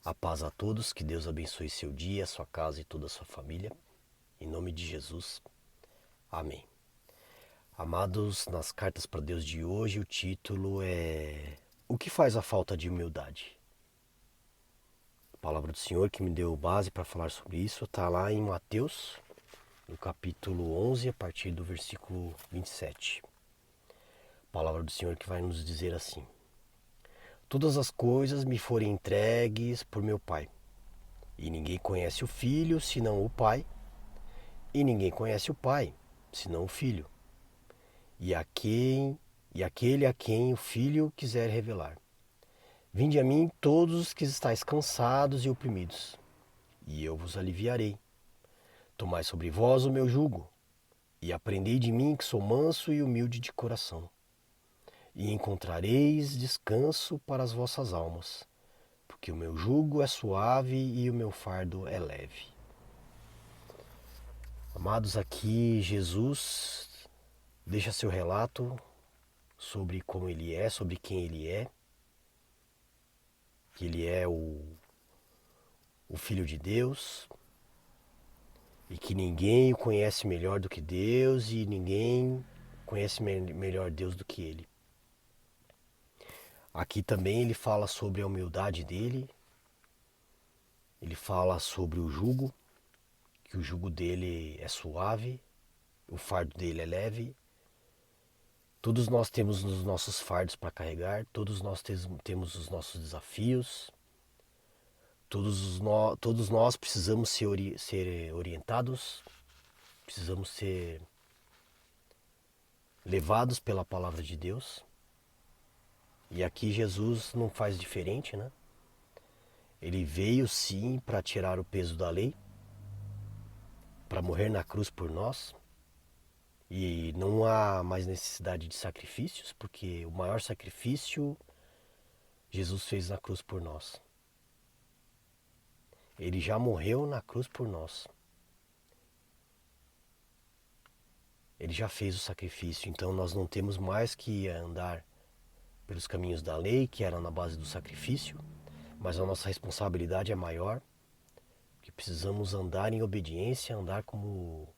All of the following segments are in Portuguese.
A paz a todos, que Deus abençoe seu dia, sua casa e toda a sua família. Em nome de Jesus, amém. Amados, nas cartas para Deus de hoje, o título é O que faz a falta de humildade? A palavra do Senhor que me deu base para falar sobre isso está lá em Mateus, no capítulo 11, a partir do versículo 27. A palavra do Senhor que vai nos dizer assim: Todas as coisas me forem entregues por meu Pai, e ninguém conhece o Filho senão o Pai, e ninguém conhece o Pai senão o Filho, e aquele a quem o Filho quiser revelar. Vinde a mim todos os que estáis cansados e oprimidos, e eu vos aliviarei. Tomai sobre vós o meu jugo, e aprendei de mim, que sou manso e humilde de coração, e encontrareis descanso para as vossas almas, porque o meu jugo é suave e o meu fardo é leve. Amados, aqui Jesus deixa seu relato sobre como ele é, sobre quem ele é, que ele é o Filho de Deus e que ninguém o conhece melhor do que Deus e ninguém conhece melhor Deus do que ele. Aqui também ele fala sobre a humildade dele, ele fala sobre o jugo, que o jugo dele é suave, o fardo dele é leve. Todos nós temos os nossos fardos para carregar, todos nós temos os nossos desafios, todos nós precisamos ser orientados, precisamos ser levados pela palavra de Deus. E aqui Jesus não faz diferente, né? Ele veio sim para tirar o peso da lei, para morrer na cruz por nós. E não há mais necessidade de sacrifícios, porque o maior sacrifício Jesus fez na cruz por nós. Ele já morreu na cruz por nós. Ele já fez o sacrifício, então nós não temos mais que andar pelos caminhos da lei, que era na base do sacrifício, mas a nossa responsabilidade é maior, que precisamos andar em obediência, andar como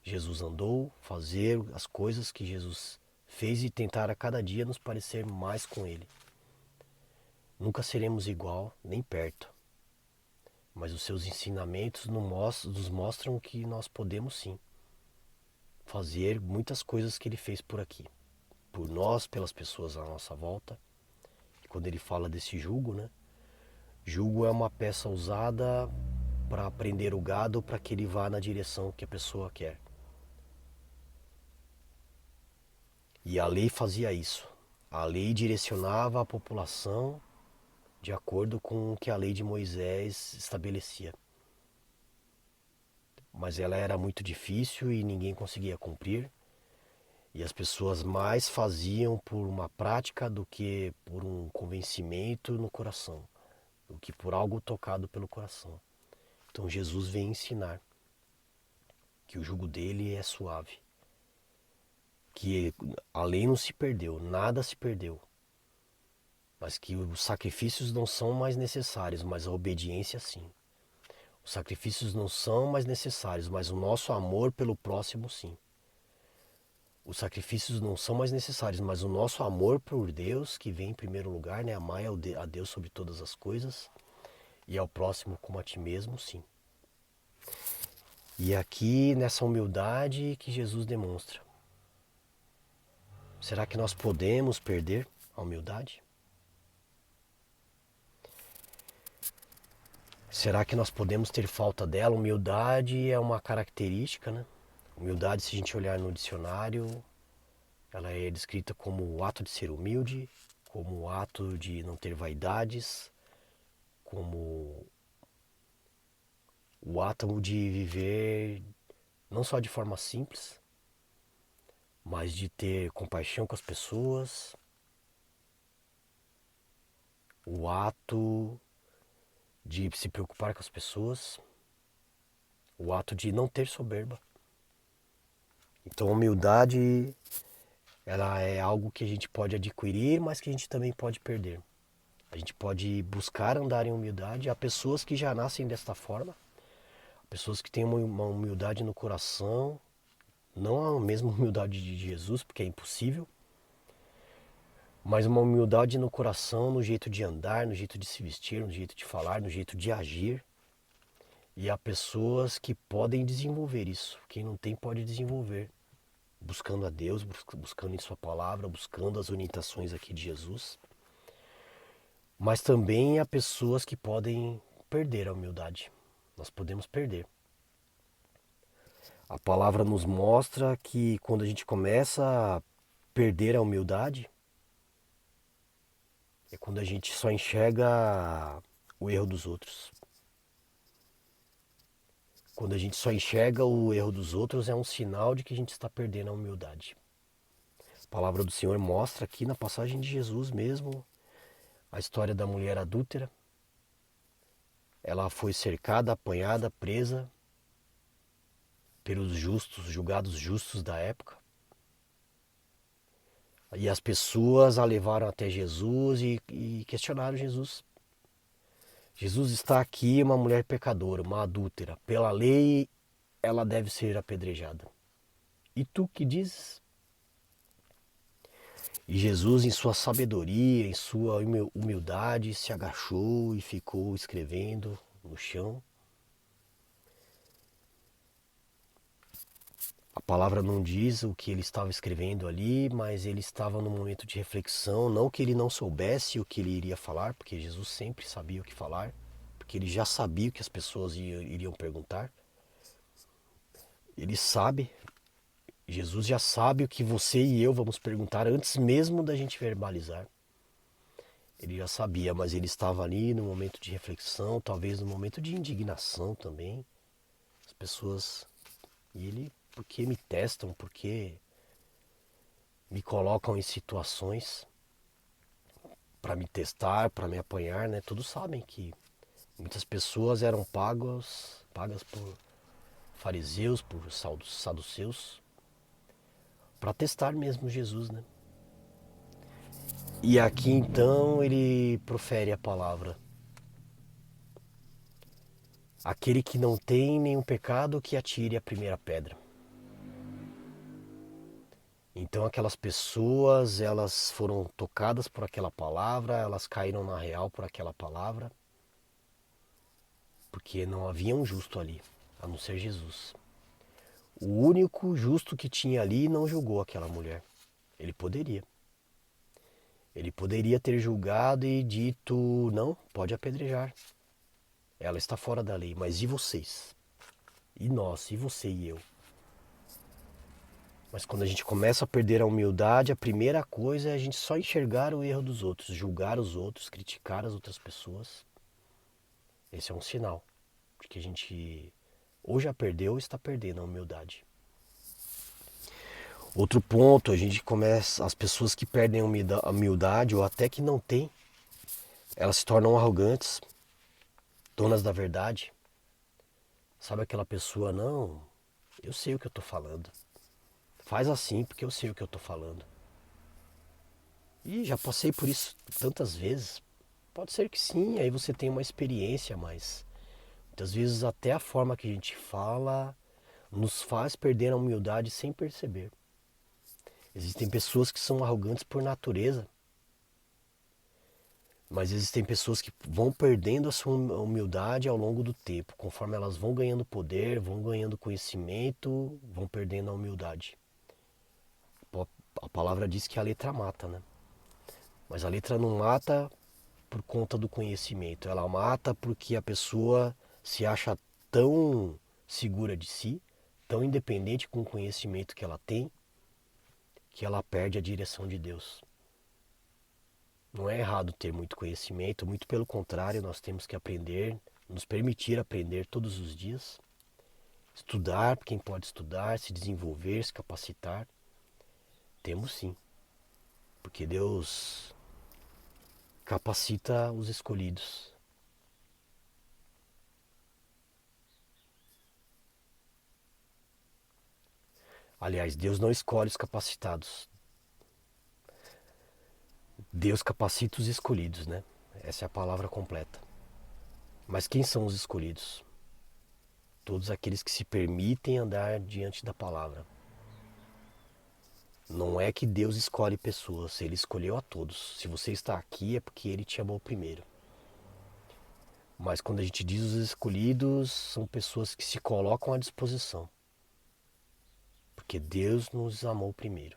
Jesus andou, fazer as coisas que Jesus fez e tentar a cada dia nos parecer mais com Ele. Nunca seremos igual, nem perto, mas os seus ensinamentos nos mostram que nós podemos sim fazer muitas coisas que Ele fez por aqui, por nós, pelas pessoas à nossa volta. E quando Ele fala desse jugo, né? Jugo é uma peça usada para prender o gado para que ele vá na direção que a pessoa quer. E a lei fazia isso. A lei direcionava a população de acordo com o que a lei de Moisés estabelecia. Mas ela era muito difícil e ninguém conseguia cumprir. E as pessoas mais faziam por uma prática do que por um convencimento no coração, do que por algo tocado pelo coração. Então Jesus vem ensinar que o jugo dele é suave, que a lei não se perdeu, nada se perdeu, mas que os sacrifícios não são mais necessários, mas a obediência sim. Os sacrifícios não são mais necessários, mas o nosso amor pelo próximo sim. Os sacrifícios não são mais necessários, mas o nosso amor por Deus, que vem em primeiro lugar, né? Amar a Deus sobre todas as coisas e ao próximo como a ti mesmo, sim. E aqui nessa humildade que Jesus demonstra. Será que nós podemos perder a humildade? Será que nós podemos ter falta dela? Humildade é uma característica, né? Humildade, se a gente olhar no dicionário, ela é descrita como o ato de ser humilde, como o ato de não ter vaidades, como o ato de viver não só de forma simples, mas de ter compaixão com as pessoas, o ato de se preocupar com as pessoas, o ato de não ter soberba. Então a humildade, ela é algo que a gente pode adquirir, mas que a gente também pode perder. A gente pode buscar andar em humildade. Há pessoas que já nascem desta forma, pessoas que têm uma humildade no coração, não a mesma humildade de Jesus, porque é impossível, mas uma humildade no coração, no jeito de andar, no jeito de se vestir, no jeito de falar, no jeito de agir. E há pessoas que podem desenvolver isso. Quem não tem pode desenvolver, buscando a Deus, buscando em sua palavra, buscando as orientações aqui de Jesus. Mas também há pessoas que podem perder a humildade. Nós podemos perder. A palavra nos mostra que quando a gente começa a perder a humildade, é quando a gente só enxerga o erro dos outros. Quando a gente só enxerga o erro dos outros, é um sinal de que a gente está perdendo a humildade. A palavra do Senhor mostra aqui na passagem de Jesus mesmo a história da mulher adúltera. Ela foi cercada, apanhada, presa pelos justos, julgados justos da época. E as pessoas a levaram até Jesus e questionaram Jesus. Jesus está aqui, uma mulher pecadora, uma adúltera. Pela lei, ela deve ser apedrejada. E tu que dizes? E Jesus, em sua sabedoria, em sua humildade, se agachou e ficou escrevendo no chão. A palavra não diz o que ele estava escrevendo ali, mas ele estava num momento de reflexão. Não que ele não soubesse o que ele iria falar, porque Jesus sempre sabia o que falar, porque ele já sabia o que as pessoas iriam perguntar. Ele sabe, Jesus já sabe o que você e eu vamos perguntar antes mesmo da gente verbalizar. Ele já sabia, mas ele estava ali no momento de reflexão, talvez no momento de indignação também. As pessoas, e ele, por que me testam, por que me colocam em situações para me testar, para me apanhar, né? Todos sabem que muitas pessoas eram pagas por fariseus, por saduceus, para testar mesmo Jesus, né? E aqui então ele profere a palavra: aquele que não tem nenhum pecado, que atire a primeira pedra. Então aquelas pessoas, elas foram tocadas por aquela palavra, elas caíram na real por aquela palavra, porque não havia um justo ali, a não ser Jesus. O único justo que tinha ali não julgou aquela mulher. Ele poderia. Ele poderia ter julgado e dito: não, pode apedrejar. Ela está fora da lei. Mas e vocês? E nós? E você e eu? Mas quando a gente começa a perder a humildade, a primeira coisa é a gente só enxergar o erro dos outros, julgar os outros, criticar as outras pessoas. Esse é um sinal de que a gente ou já perdeu ou está perdendo a humildade. Outro ponto, a gente começa, as pessoas que perdem a humildade ou até que não têm, elas se tornam arrogantes, donas da verdade. Sabe aquela pessoa, não, eu sei o que eu estou falando. Faz assim porque eu sei o que eu estou falando. E já passei por isso tantas vezes. Pode ser que sim, aí você tem uma experiência, mas muitas vezes até a forma que a gente fala nos faz perder a humildade sem perceber. Existem pessoas que são arrogantes por natureza, mas existem pessoas que vão perdendo a sua humildade ao longo do tempo. Conforme elas vão ganhando poder, vão ganhando conhecimento, vão perdendo a humildade. A palavra diz que a letra mata, né? Mas a letra não mata por conta do conhecimento. Ela mata porque a pessoa se acha tão segura de si, tão independente com o conhecimento que ela tem, que ela perde a direção de Deus. Não é errado ter muito conhecimento, muito pelo contrário, nós temos que aprender, nos permitir aprender todos os dias, estudar, quem pode estudar, se desenvolver, se capacitar. Temos sim, porque Deus capacita os escolhidos. Aliás, Deus não escolhe os capacitados. Deus capacita os escolhidos, né? Essa é a palavra completa. Mas quem são os escolhidos? Todos aqueles que se permitem andar diante da palavra. Não é que Deus escolhe pessoas, Ele escolheu a todos. Se você está aqui é porque Ele te amou primeiro. Mas quando a gente diz os escolhidos, são pessoas que se colocam à disposição. Porque Deus nos amou primeiro.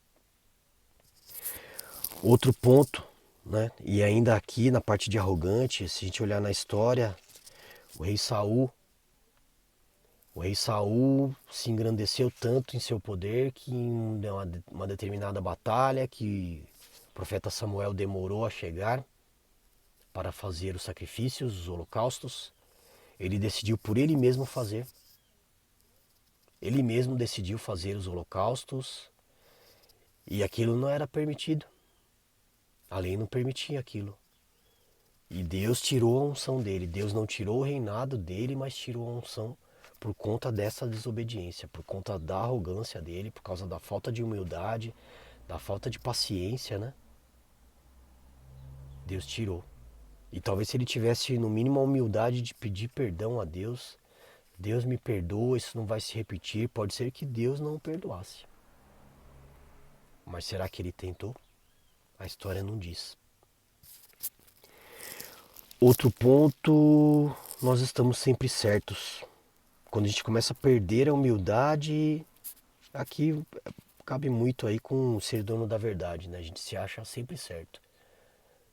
Outro ponto, né? E ainda aqui na parte de arrogante, se a gente olhar na história, o rei Saul se engrandeceu tanto em seu poder que em uma determinada batalha que o profeta Samuel demorou a chegar para fazer os sacrifícios, os holocaustos, ele decidiu por ele mesmo fazer. Ele mesmo decidiu fazer os holocaustos e aquilo não era permitido. A lei não permitia aquilo. E Deus tirou a unção dele. Deus não tirou o reinado dele, mas tirou a unção por conta dessa desobediência, por conta da arrogância dele, por causa da falta de humildade, da falta de paciência, né? Deus tirou. E talvez se ele tivesse no mínimo a humildade de pedir perdão a Deus, Deus me perdoa, isso não vai se repetir, pode ser que Deus não o perdoasse. Mas será que ele tentou? A história não diz. Outro ponto, nós estamos sempre certos. Quando a gente começa a perder a humildade, aqui cabe muito aí com ser dono da verdade, né? A gente se acha sempre certo.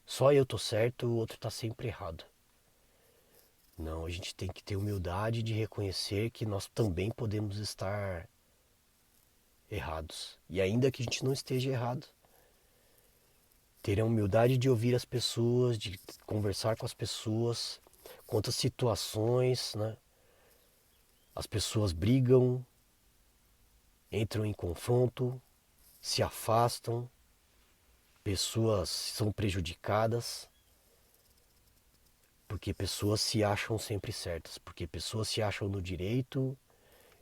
Só eu tô certo, o outro tá sempre errado. Não, a gente tem que ter humildade de reconhecer que nós também podemos estar errados. E ainda que a gente não esteja errado, ter a humildade de ouvir as pessoas, de conversar com as pessoas, quantas situações, né? As pessoas brigam, entram em confronto, se afastam, pessoas são prejudicadas, porque pessoas se acham sempre certas, porque pessoas se acham no direito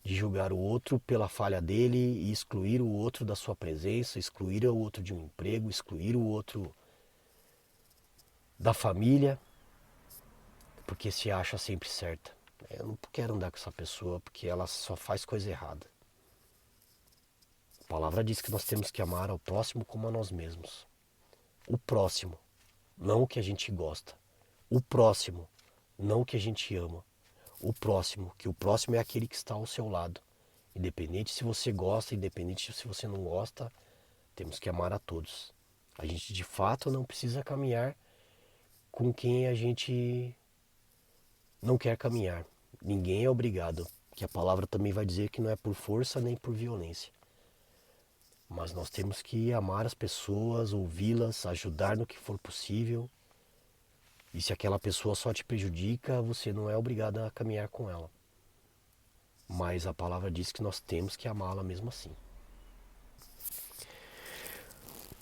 de julgar o outro pela falha dele e excluir o outro da sua presença, excluir o outro de um emprego, excluir o outro da família, porque se acha sempre certa. Eu não quero andar com essa pessoa porque ela só faz coisa errada. A palavra diz que nós temos que amar ao próximo como a nós mesmos. O próximo, não o que a gente gosta. O próximo, não o que a gente ama. O próximo, que o próximo é aquele que está ao seu lado. Independente se você gosta, independente se você não gosta, temos que amar a todos. A gente de fato não precisa caminhar com quem a gente não quer caminhar. Ninguém é obrigado, que a palavra também vai dizer que não é por força nem por violência. Mas nós temos que amar as pessoas, ouvi-las, ajudar no que for possível. E se aquela pessoa só te prejudica, você não é obrigado a caminhar com ela. Mas a palavra diz que nós temos que amá-la mesmo assim.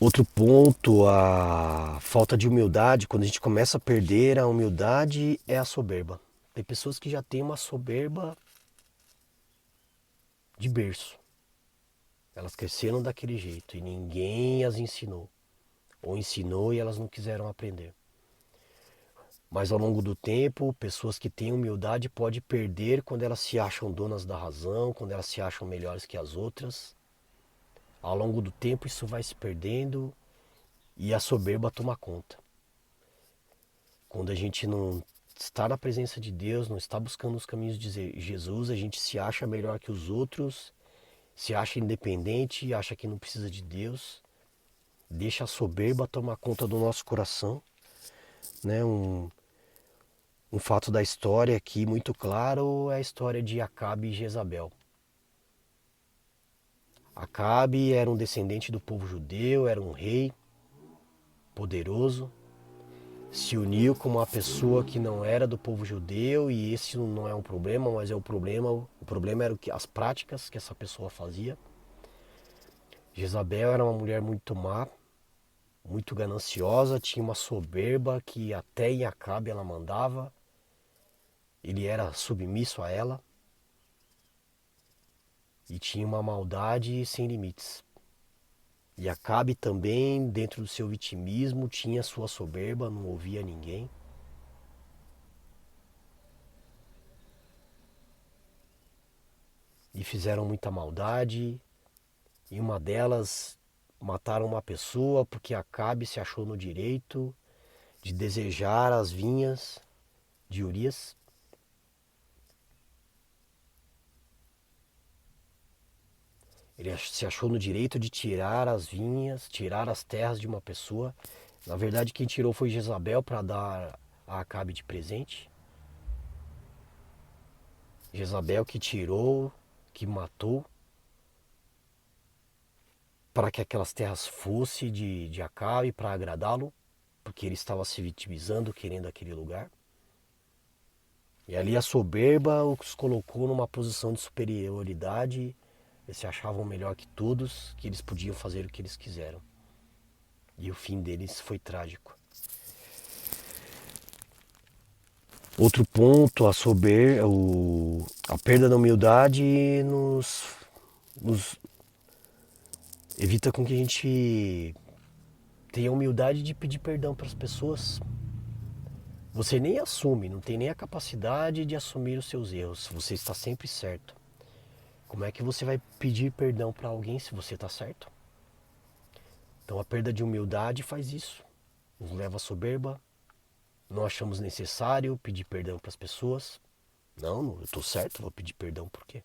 Outro ponto, a falta de humildade, quando a gente começa a perder a humildade, é a soberba. Tem pessoas que já têm uma soberba de berço. Elas cresceram daquele jeito e ninguém as ensinou. Ou ensinou e elas não quiseram aprender. Mas ao longo do tempo, pessoas que têm humildade podem perder quando elas se acham donas da razão, quando elas se acham melhores que as outras. Ao longo do tempo isso vai se perdendo e a soberba toma conta. Quando a gente não está na presença de Deus, não está buscando os caminhos de Jesus, a gente se acha melhor que os outros, se acha independente, acha que não precisa de Deus, deixa a soberba tomar conta do nosso coração, né? Um fato da história aqui muito claro é a história de Acabe e Jezabel. Acabe era um descendente do povo judeu, era um rei poderoso, se uniu com uma pessoa que não era do povo judeu e esse não é um problema, mas é o problema era as práticas que essa pessoa fazia. Jezabel era uma mulher muito má, muito gananciosa, tinha uma soberba que até em Acabe ela mandava, ele era submisso a ela e tinha uma maldade sem limites. E Acabe também, dentro do seu vitimismo, tinha sua soberba, não ouvia ninguém. e fizeram muita maldade. E uma delas mataram uma pessoa porque Acabe se achou no direito de desejar as vinhas de Urias. Ele se achou no direito de tirar as vinhas, tirar as terras de uma pessoa. Na verdade, quem tirou foi Jezabel para dar a Acabe de presente. Jezabel que tirou, que matou, para que aquelas terras fossem de Acabe para agradá-lo, porque ele estava se vitimizando, querendo aquele lugar. E ali a soberba os colocou numa posição de superioridade. Eles se achavam melhor que todos, que eles podiam fazer o que eles quiseram. E o fim deles foi trágico. Outro ponto, a perda da humildade nos evita com que a gente tenha a humildade de pedir perdão para as pessoas. Você nem assume, não tem nem a capacidade de assumir os seus erros. Você está sempre certo. Como é que você vai pedir perdão para alguém se você está certo? Então a perda de humildade faz isso. Nos leva à soberba. Não achamos necessário pedir perdão para as pessoas. Não, eu estou certo, vou pedir perdão por quê?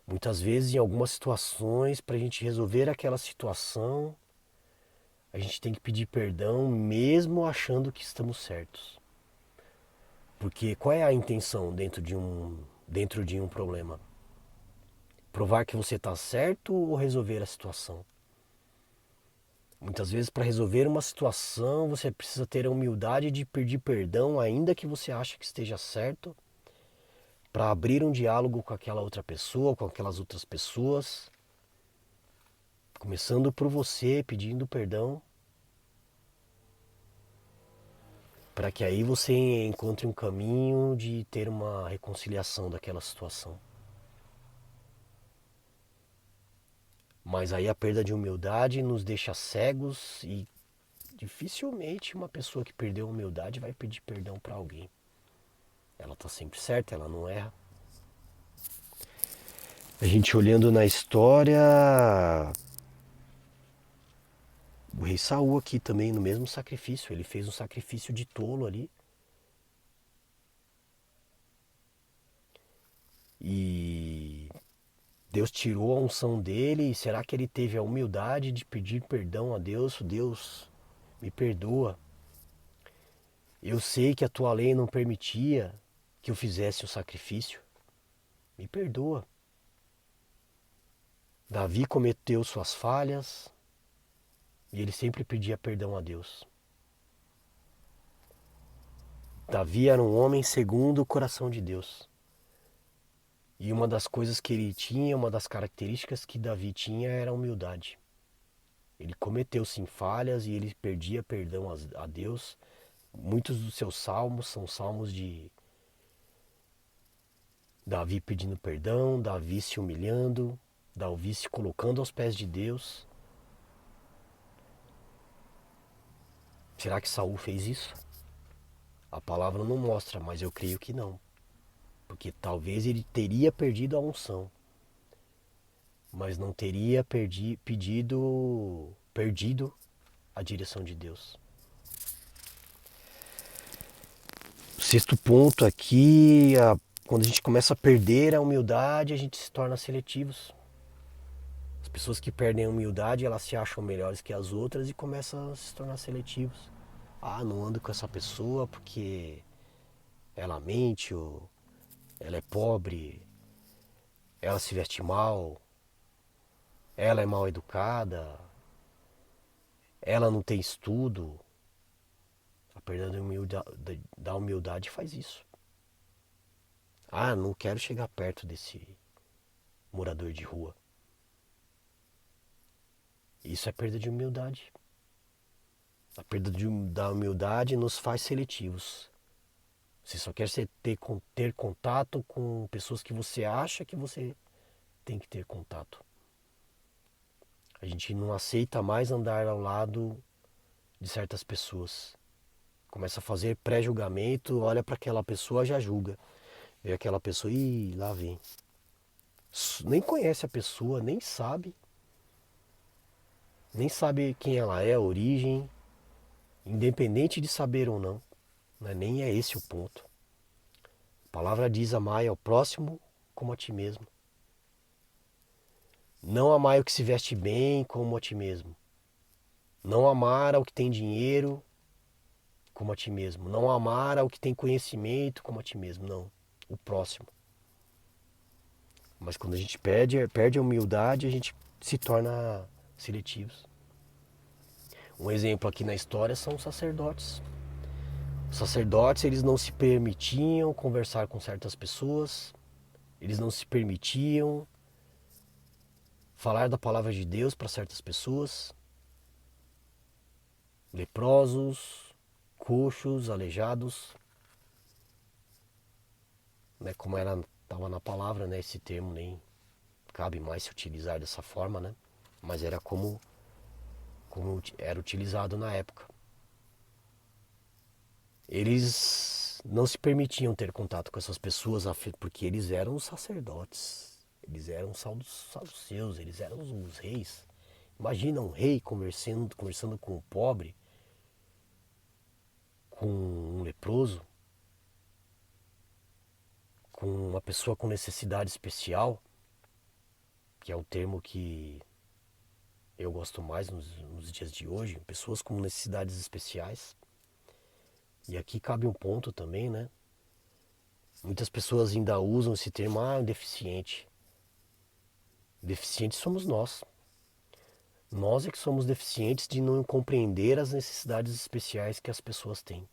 Muitas vezes, em algumas situações, para a gente resolver aquela situação, a gente tem que pedir perdão mesmo achando que estamos certos. Porque qual é a intenção dentro de um problema? Provar que você está certo ou resolver a situação? Muitas vezes, para resolver uma situação, você precisa ter a humildade de pedir perdão, ainda que você ache que esteja certo, para abrir um diálogo com aquela outra pessoa, com aquelas outras pessoas, começando por você, pedindo perdão, para que aí você encontre um caminho de ter uma reconciliação daquela situação. Mas aí a perda de humildade nos deixa cegos e dificilmente uma pessoa que perdeu a humildade vai pedir perdão para alguém. Ela está sempre certa, ela não erra. A gente olhando na história, o rei Saul aqui também no mesmo sacrifício, ele fez um sacrifício de tolo ali. E Deus tirou a unção dele, e será que ele teve a humildade de pedir perdão a Deus? Deus, me perdoa. Eu sei que a tua lei não permitia que eu fizesse o sacrifício. Me perdoa. Davi cometeu suas falhas e ele sempre pedia perdão a Deus. Davi era um homem segundo o coração de Deus. E uma das coisas que ele tinha, uma das características que Davi tinha era a humildade. Ele cometeu sim falhas e ele pedia perdão a Deus. Muitos dos seus salmos são salmos de Davi pedindo perdão, Davi se humilhando, Davi se colocando aos pés de Deus. Será que Saul fez isso? A palavra não mostra, mas eu creio que não. Porque talvez ele teria perdido a unção, mas não teria perdido a direção de Deus. O sexto ponto aqui, quando a gente começa a perder a humildade, a gente se torna seletivos. As pessoas que perdem a humildade, elas se acham melhores que as outras e começam a se tornar seletivos. Ah, não ando com essa pessoa porque ela mente, ou ela é pobre, ela se veste mal, ela é mal educada, ela não tem estudo. A perda da humildade faz isso. Ah, não quero chegar perto desse morador de rua. Isso é perda de humildade. A perda da humildade nos faz seletivos. Você só quer ter contato com pessoas que você acha que você tem que ter contato. A gente não aceita mais andar ao lado de certas pessoas. Começa a fazer pré-julgamento, olha para aquela pessoa, já julga. Vê aquela pessoa, ih, lá vem. Nem conhece a pessoa, nem sabe quem ela é, a origem, independente de saber ou não, né? Nem é esse o ponto. A palavra diz: amai ao próximo como a ti mesmo. Não amai o que se veste bem como a ti mesmo. Não amar ao que tem dinheiro como a ti mesmo. Não amar ao que tem conhecimento como a ti mesmo. Não. O próximo. Mas quando a gente perde a humildade, a gente se torna seletivos. Um exemplo aqui na história são os sacerdotes. Os sacerdotes, eles não se permitiam conversar com certas pessoas, eles não se permitiam falar da palavra de Deus para certas pessoas, leprosos, coxos, aleijados, né, como estava na palavra, né, esse termo nem cabe mais se utilizar dessa forma, né, mas era como era utilizado na época. Eles não se permitiam ter contato com essas pessoas porque eles eram os sacerdotes, eles eram os saduceus, eles eram os reis. Imagina um rei conversando com um pobre, com um leproso, com uma pessoa com necessidade especial, que é o termo que eu gosto mais nos dias de hoje, pessoas com necessidades especiais. E aqui cabe um ponto também, né? Muitas pessoas ainda usam esse termo, deficiente. Deficientes somos nós. Nós é que somos deficientes de não compreender as necessidades especiais que as pessoas têm.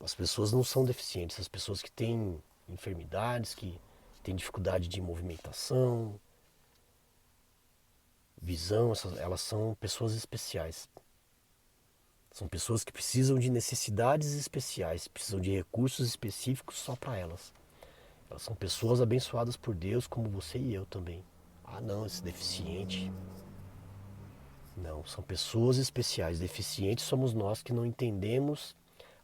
As pessoas não são deficientes, as pessoas que têm enfermidades, que têm dificuldade de movimentação, visão, elas são pessoas especiais. São pessoas que precisam de necessidades especiais, precisam de recursos específicos só para elas. Elas são pessoas abençoadas por Deus, como você e eu também. Não, esse deficiente. Não, são pessoas especiais. Deficientes somos nós que não entendemos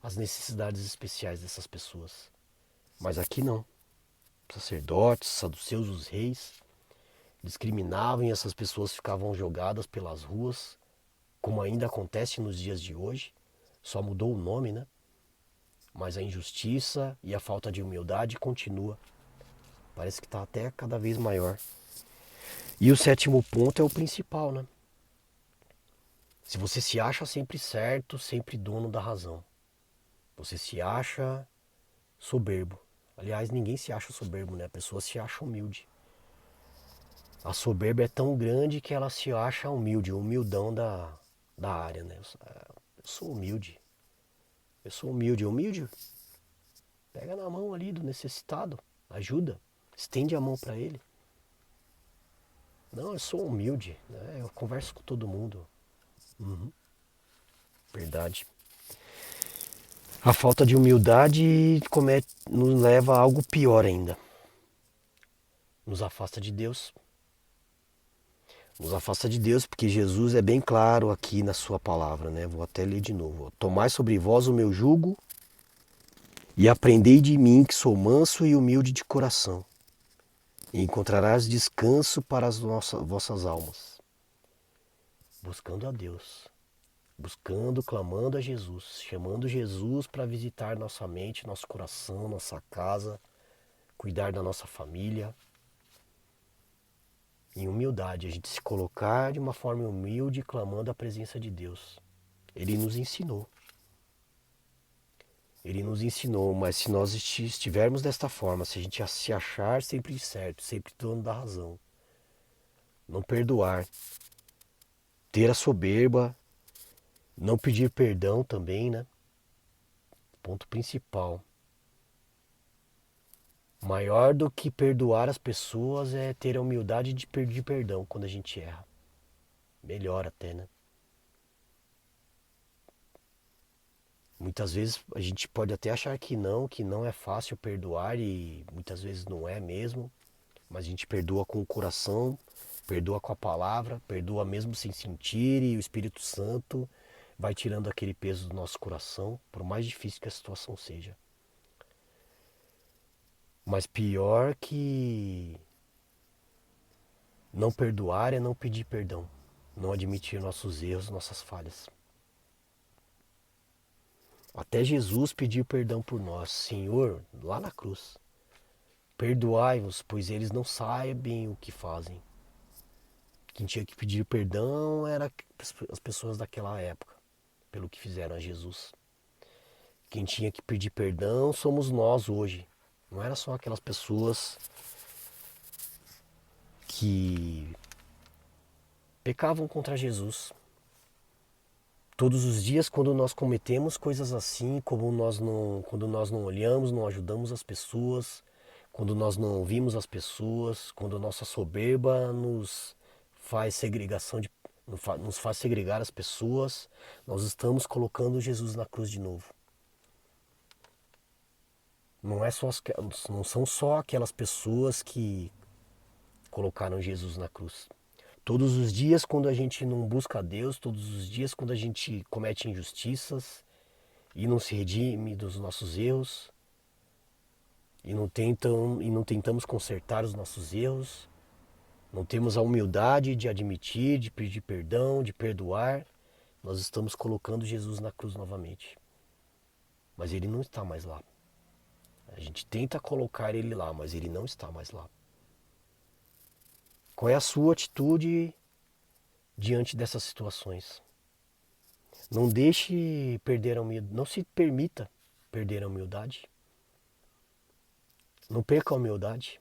as necessidades especiais dessas pessoas. Mas aqui não. Sacerdotes, saduceus, os reis, discriminavam e essas pessoas ficavam jogadas pelas ruas, como ainda acontece nos dias de hoje. Só mudou o nome, né? Mas a injustiça e a falta de humildade continua. Parece que está até cada vez maior. E o sétimo ponto é o principal, né? Se você se acha sempre certo, sempre dono da razão. Você se acha soberbo. Aliás, ninguém se acha soberbo, né? A pessoa se acha humilde. A soberba é tão grande que ela se acha humilde, o humildão da área, né? Eu sou humilde. Eu sou humilde. Humilde? Pega na mão ali do necessitado. Ajuda. Estende a mão para ele. Não, eu sou humilde, né? Eu converso com todo mundo. Uhum. Verdade. A falta de humildade nos leva a algo pior ainda. Nos afasta de Deus. Nos afasta de Deus, porque Jesus é bem claro aqui na sua palavra, né? Vou até ler de novo. Tomai sobre vós o meu jugo e aprendei de mim, que sou manso e humilde de coração, e encontrarás descanso para as vossas almas. Buscando a Deus, buscando, clamando a Jesus, chamando Jesus para visitar nossa mente, nosso coração, nossa casa, cuidar da nossa família. Em humildade, a gente se colocar de uma forma humilde, clamando a presença de Deus. Ele nos ensinou. Ele nos ensinou, mas se nós estivermos desta forma, se a gente se achar sempre certo, sempre dono da razão, não perdoar, ter a soberba, não pedir perdão também, né? Ponto principal. Maior do que perdoar as pessoas é ter a humildade de pedir perdão quando a gente erra. Melhor até, né? Muitas vezes a gente pode até achar que não é fácil perdoar e muitas vezes não é mesmo, mas a gente perdoa com o coração, perdoa com a palavra, perdoa mesmo sem sentir e o Espírito Santo vai tirando aquele peso do nosso coração, por mais difícil que a situação seja. Mas pior que não perdoar é não pedir perdão, não admitir nossos erros, nossas falhas. Até Jesus pediu perdão por nós. Senhor, lá na cruz, perdoai-os, pois eles não sabem o que fazem. Quem tinha que pedir perdão era as pessoas daquela época, pelo que fizeram a Jesus. Quem tinha que pedir perdão somos nós hoje. Não era só aquelas pessoas que pecavam contra Jesus. Todos os dias, quando nós cometemos coisas assim, quando nós não olhamos, não ajudamos as pessoas, quando nós não ouvimos as pessoas, quando nossa soberba faz segregação de, nos faz segregar as pessoas, nós estamos colocando Jesus na cruz de novo. Não são só aquelas pessoas que colocaram Jesus na cruz. Todos os dias, quando a gente não busca a Deus, todos os dias, quando a gente comete injustiças e não se redime dos nossos erros e não tentamos consertar os nossos erros, não temos a humildade de admitir, de pedir perdão, de perdoar, nós estamos colocando Jesus na cruz novamente. Mas ele não está mais lá. A gente tenta colocar ele lá, mas ele não está mais lá. Qual é a sua atitude diante dessas situações? Não deixe perder a humildade, não se permita perder a humildade. Não perca a humildade.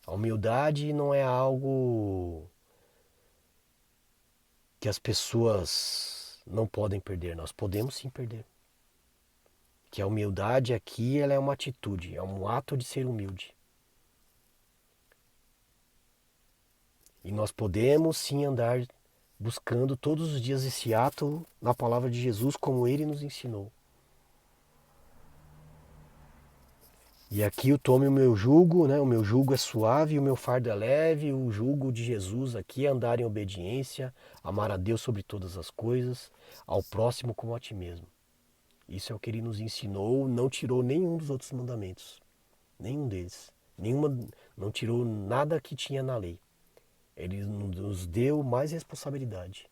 A humildade não é algo que as pessoas não podem perder, nós podemos sim perder. Que a humildade aqui ela é uma atitude, é um ato de ser humilde. E nós podemos sim andar buscando todos os dias esse ato na palavra de Jesus como ele nos ensinou. E aqui eu tome o meu jugo, né? O meu jugo é suave, o meu fardo é leve, o jugo de Jesus aqui é andar em obediência, amar a Deus sobre todas as coisas, ao próximo como a ti mesmo. Isso é o que ele nos ensinou, não tirou nenhum dos outros mandamentos, nenhum deles. Não tirou nada que tinha na lei. Ele nos deu mais responsabilidade.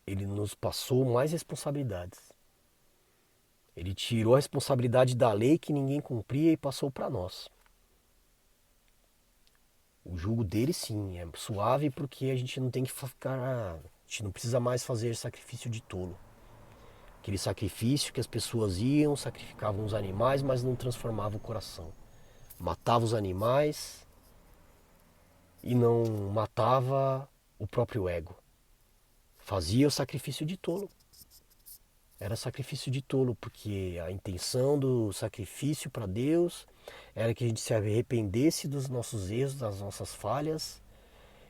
Ele nos passou mais responsabilidades. Ele tirou a responsabilidade da lei que ninguém cumpria e passou para nós. O jugo dele sim é suave porque a gente não tem que ficar, a gente não precisa mais fazer sacrifício de tolo. Aquele sacrifício que as pessoas iam, sacrificavam os animais, mas não transformavam o coração. Matava os animais e não matava o próprio ego. Fazia o sacrifício de tolo. Era sacrifício de tolo, porque a intenção do sacrifício para Deus era que a gente se arrependesse dos nossos erros, das nossas falhas,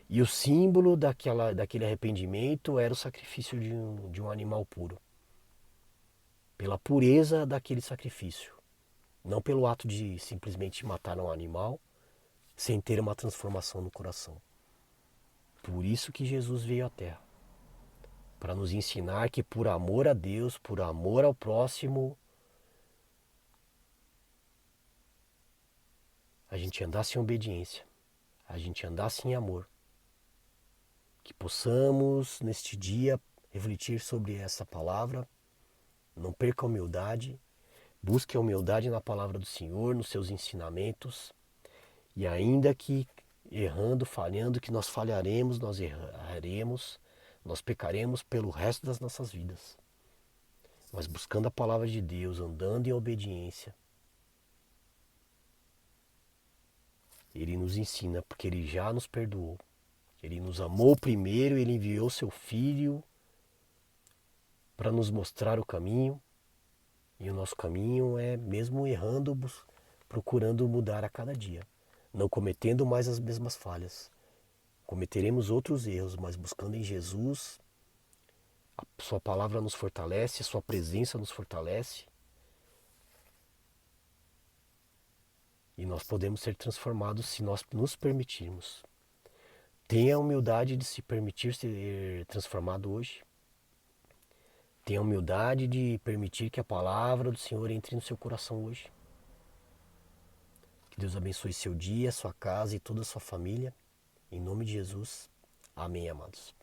e o símbolo daquele arrependimento era o sacrifício de um animal puro. Pela pureza daquele sacrifício. Não pelo ato de simplesmente matar um animal sem ter uma transformação no coração. Por isso que Jesus veio à Terra. Para nos ensinar que por amor a Deus, por amor ao próximo, a gente andasse em obediência, a gente andasse em amor. Que possamos neste dia refletir sobre essa palavra, não perca a humildade, busque a humildade na palavra do Senhor, nos seus ensinamentos, e ainda que errando, falhando, que nós falharemos, nós erraremos, nós pecaremos pelo resto das nossas vidas. Mas buscando a palavra de Deus, andando em obediência, Ele nos ensina, porque Ele já nos perdoou. Ele nos amou primeiro, Ele enviou Seu Filho para nos mostrar o caminho. E o nosso caminho é, mesmo errando, procurando mudar a cada dia. Não cometendo mais as mesmas falhas. Cometeremos outros erros, mas buscando em Jesus, a Sua palavra nos fortalece, a Sua presença nos fortalece. E nós podemos ser transformados se nós nos permitirmos. Tenha a humildade de se permitir ser transformado hoje. Tenha a humildade de permitir que a palavra do Senhor entre no seu coração hoje. Que Deus abençoe seu dia, sua casa e toda a sua família. Em nome de Jesus. Amém, amados.